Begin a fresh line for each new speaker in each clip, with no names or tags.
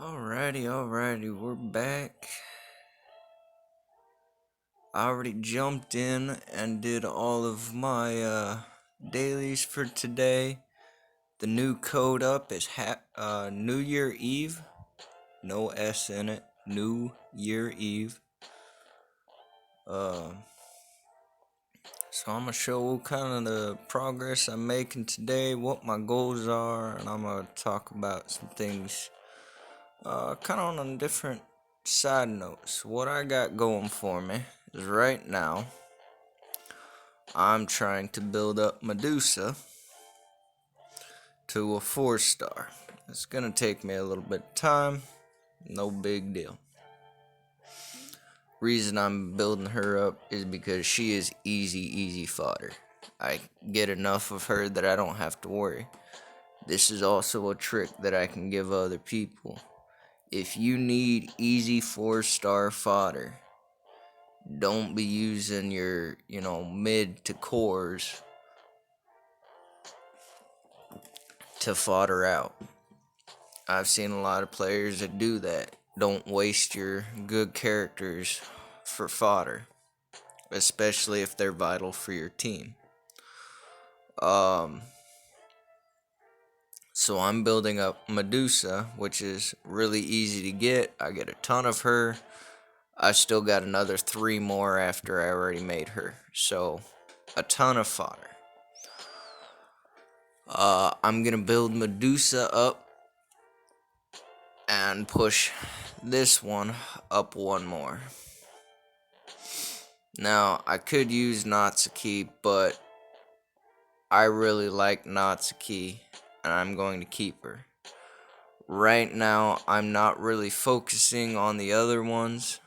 Alrighty, we're back. I already jumped in and did all of my dailies for today. The new code up is New Year Eve. No S in it. New Year Eve. Uh, so I'm gonna show kind of the progress I'm making today, what my goals are, and I'm gonna talk about some things kind of on a different side notes. What I got going for me is right now I'm trying to build up Medusa to a 4-star. It's gonna take me a little bit of time, no big deal. Reason I'm building her up is because she is easy fodder. I get enough of her that I don't have to worry. This is also a trick that I can give other people. If you need easy 4-star fodder, don't be using your, mid to cores to fodder out. I've seen a lot of players that do that. Don't waste your good characters for fodder, especially if they're vital for your team. So I'm building up Medusa, which is really easy to get. I get a ton of her. I still got another 3 more after I already made her. So, a ton of fodder. I'm gonna build Medusa up and push this one up 1 more. Now, I could use Natsuki, but I really like Natsuki, and I'm going to keep her. Right now, I'm not really focusing on the other ones,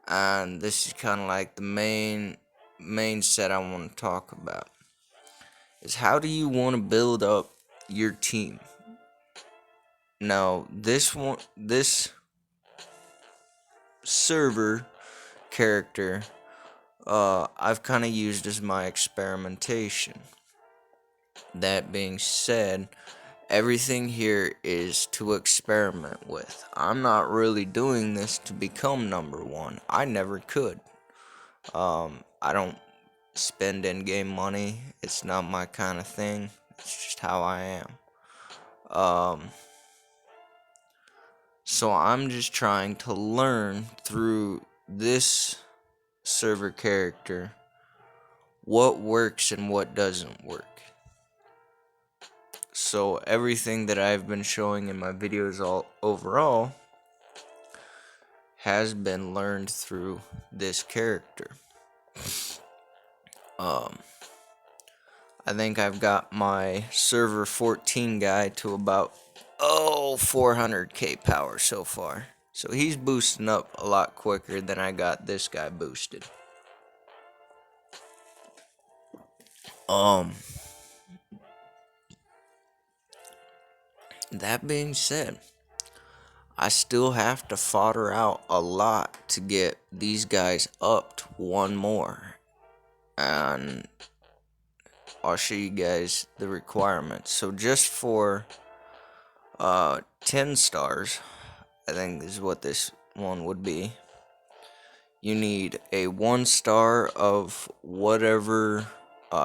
and this is kind of like the main set I want to talk about. Is how do you want to build up your team? Now, this server character, I've kind of used as my experimentation. That being said, everything here is to experiment with. I'm not really doing this to become number 1. I never could. I don't spend in-game money. It's not my kind of thing. It's just how I am. So I'm just trying to learn through this server character what works and what doesn't work. So everything that I've been showing in my videos overall has been learned through this character. I think I've got my server 14 guy to about 400k power so far. So he's boosting up a lot quicker than I got this guy boosted. That being said, I still have to fodder out a lot to get these guys upped 1 more. And I'll show you guys the requirements. So just for 10 stars, I think this is what this one would be. You need a 1 star of whatever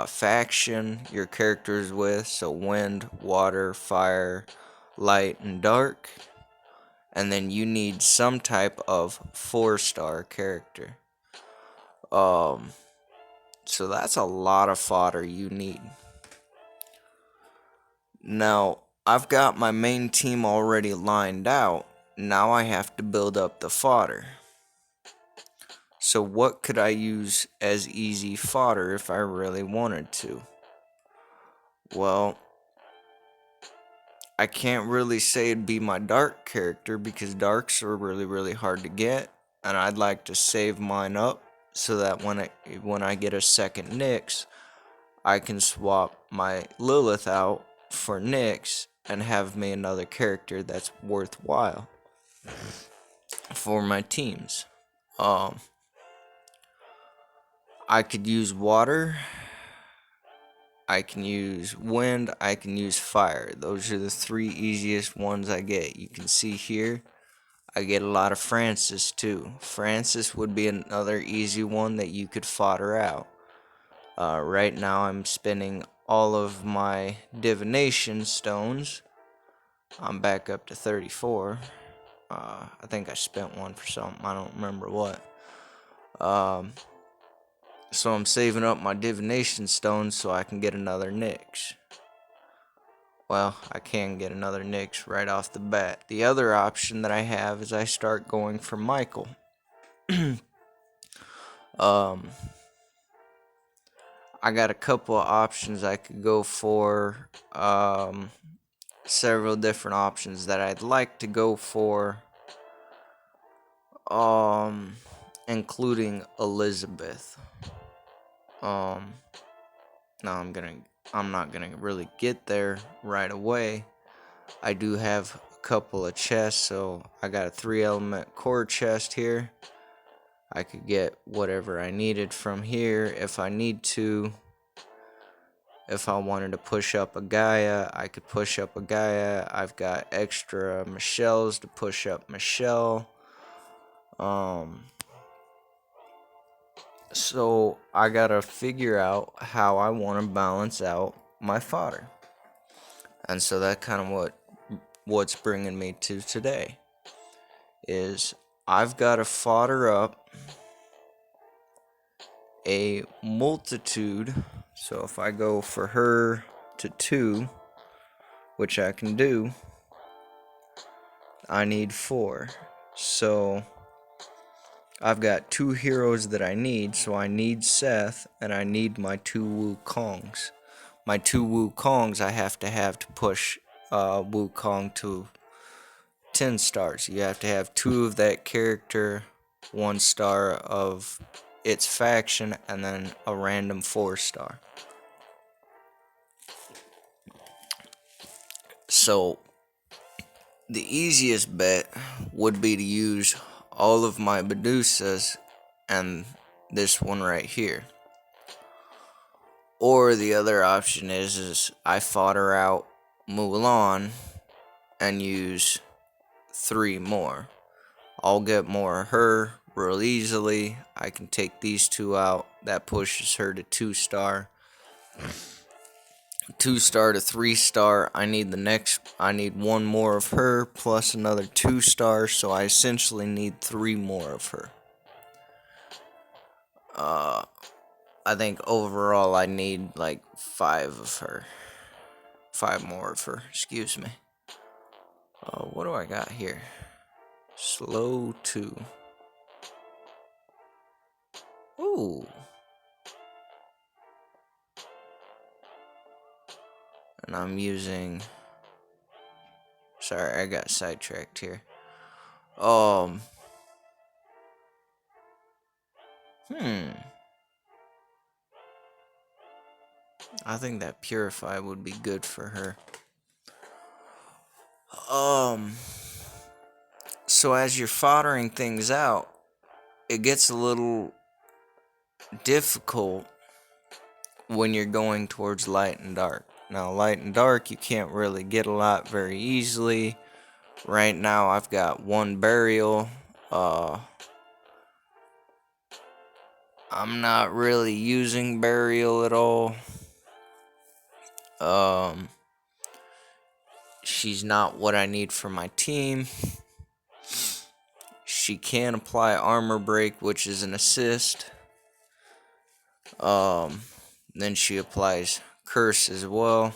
faction your character is with. So wind, water, fire, light, and dark. And then you need some type of 4-star character. So that's a lot of fodder you need. Now, I've got my main team already lined out. Now I have to build up the fodder. So what could I use as easy fodder if I really wanted to? Well, I can't really say it'd be my dark character because darks are really hard to get, and I'd like to save mine up so that when I get a second Nyx, I can swap my Lilith out for Nyx and have me another character that's worthwhile for my teams. I could use water. I can use wind, I can use fire. Those are the three easiest ones I get. You can see here, I get a lot of Francis too. Francis would be another easy one that you could fodder out. Right now I'm spinning all of my divination stones. I'm back up to 34. I think I spent one for something, I don't remember what. So I'm saving up my divination stones so I can get another Nyx. Well, I can get another Nyx right off the bat. The other option that I have is I start going for Michael. um, I got a couple of options I could go for. Several different options that I'd like to go for. Including Elizabeth. Now I'm not gonna really get there right away. I do have a couple of chests, so I got a 3-element core chest here. I could get whatever I needed from here if I need to. If I wanted to push up a Gaia, I could push up a Gaia. I've got extra Michelles to push up Michelle. So I gotta figure out how I want to balance out my fodder. And so that kind of what's bringing me to today is I've got to fodder up a multitude. So if I go for her to 2, which I can do, I need 4. So I've got 2 heroes that I need, so I need Seth, and I need my 2 Wukongs. My 2 Wukongs I have to push Wukong to 10 stars. You have to have 2 of that character, 1 star of its faction, and then a random 4 star. So the easiest bet would be to use all of my Medusas and this one right here. Or the other option is I fodder out Mulan and use 3 more. I'll get more of her real easily. I can take these 2 out. That pushes her to 2 star. 2 star to 3 star. I need 1 more of her plus another 2 stars, so I essentially need 3 more of her. I think overall I need like 5 of her. 5 more of her, excuse me. What do I got here? Slow 2. Ooh. And I'm using... Sorry, I got sidetracked here. I think that Purify would be good for her. So as you're foddering things out, it gets a little difficult when you're going towards light and dark. Now, light and dark, you can't really get a lot very easily. Right now, I've got 1 burial. I'm not really using burial at all. She's not what I need for my team. She can apply armor break, which is an assist. Then she applies curse as well.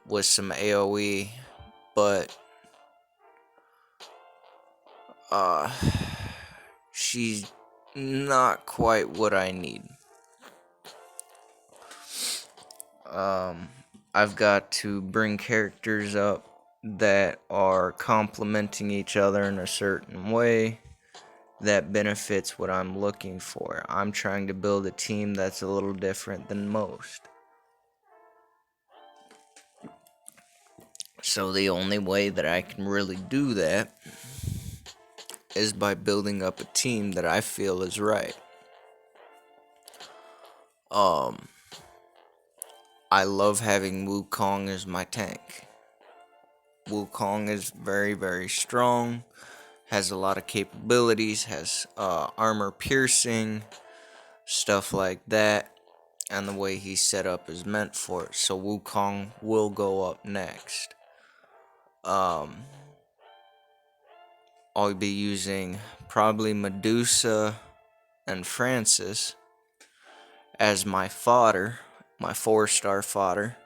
With some AoE, but she's not quite what I need. I've got to bring characters up that are complementing each other in a certain way that benefits what I'm looking for. I'm trying to build a team that's a little different than most. So the only way that I can really do that is by building up a team that I feel is right. Um, I love having Wukong as my tank. Wukong is very, very strong, has a lot of capabilities, has armor piercing, stuff like that, and the way he's set up is meant for it. So Wukong will go up next. Um, I'll be using probably Medusa and Francis as my fodder, my 4-star fodder,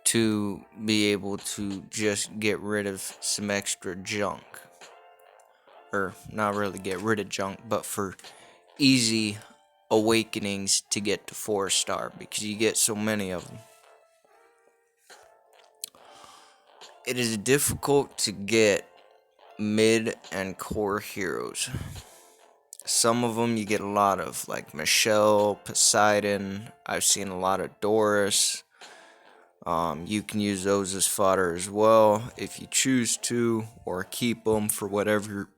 to be able to just get rid of some extra junk. Or not really get rid of junk, but for easy awakenings to get to 4-star, because you get so many of them. It is difficult to get mid and core heroes. Some of them you get a lot of, like Michelle, Poseidon. I've seen a lot of Doris. You can use those as fodder as well if you choose to, or keep them for whatever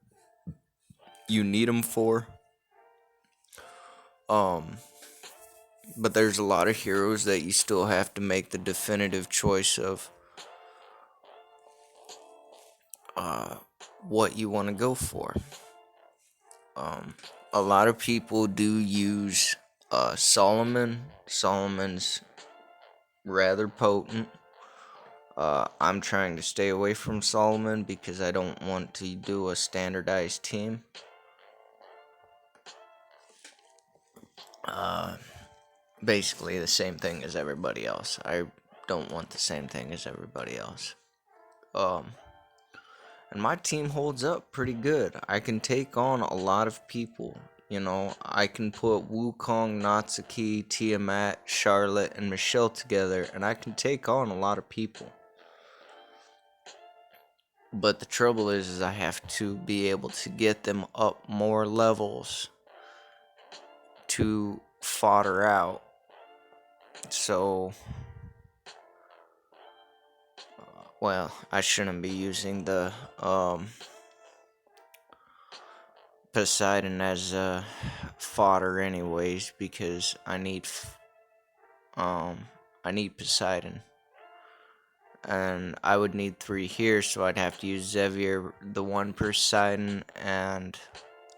you need them for. But there's a lot of heroes that you still have to make the definitive choice of what you want to go for. A lot of people do use Solomon. Solomon's rather potent. I'm trying to stay away from Solomon because I don't want to do a standardized team. Basically the same thing as everybody else. I don't want the same thing as everybody else. And my team holds up pretty good. I can take on a lot of people. You know, I can put Wukong, Natsuki, Tiamat, Charlotte, and Michelle together, and I can take on a lot of people. But the trouble is I have to be able to get them up more levels to fodder out. So, well, I shouldn't be using the Poseidon as fodder anyways, because I need Poseidon, and I would need 3 here, so I'd have to use Xavier, the 1 Poseidon, and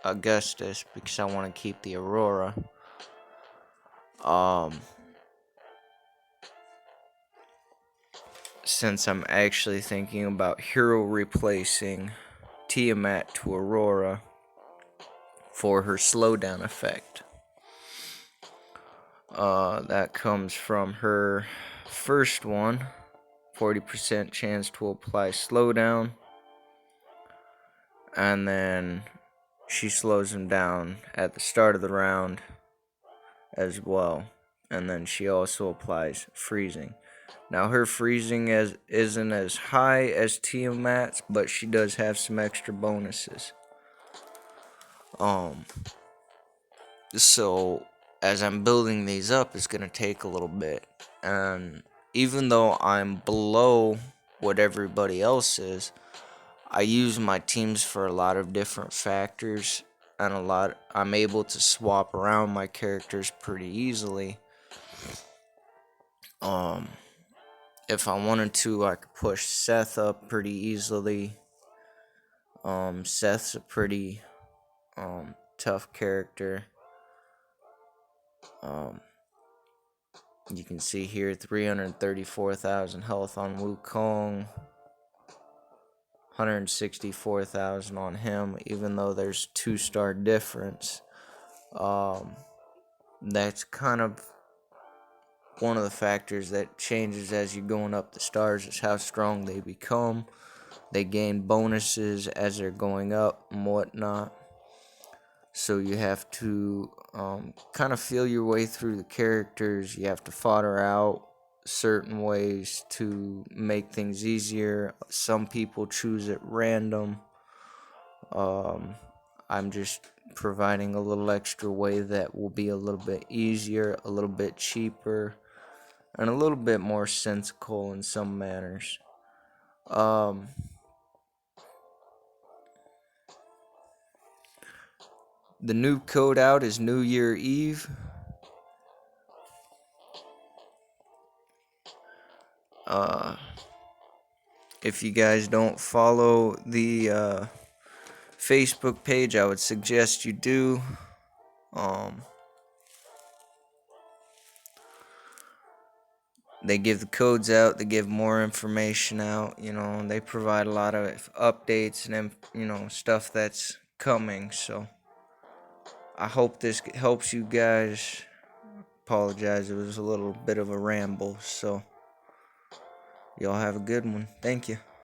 Augustus, because I want to keep the Aurora. Since I'm actually thinking about hero replacing Tiamat to Aurora for her slowdown effect. That comes from her first one, 40% chance to apply slowdown, and then she slows him down at the start of the round as well, and then she also applies freezing. Now her freezing isn't as high as Tiamat's, but she does have some extra bonuses. So as I'm building these up, it's gonna take a little bit, and even though I'm below what everybody else is, I use my teams for a lot of different factors, and I'm able to swap around my characters pretty easily. If I wanted to, I could push Seth up pretty easily. Seth's a pretty tough character. You can see here 334,000 health on Wukong, 164,000 on him, even though there's 2-star difference. That's kind of one of the factors that changes as you're going up the stars, is how strong they become. They gain bonuses as they're going up and whatnot. So you have to kind of feel your way through the characters. You have to fodder out certain ways to make things easier. Some people choose at random. I'm just providing a little extra way that will be a little bit easier, a little bit cheaper, and a little bit more sensical in some manners. The new code out is New Year Eve. If you guys don't follow the Facebook page, I would suggest you do. They give the codes out, they give more information out, and they provide a lot of updates and, stuff that's coming. So I hope this helps you guys. Apologize, it was a little bit of a ramble. So y'all have a good one. Thank you.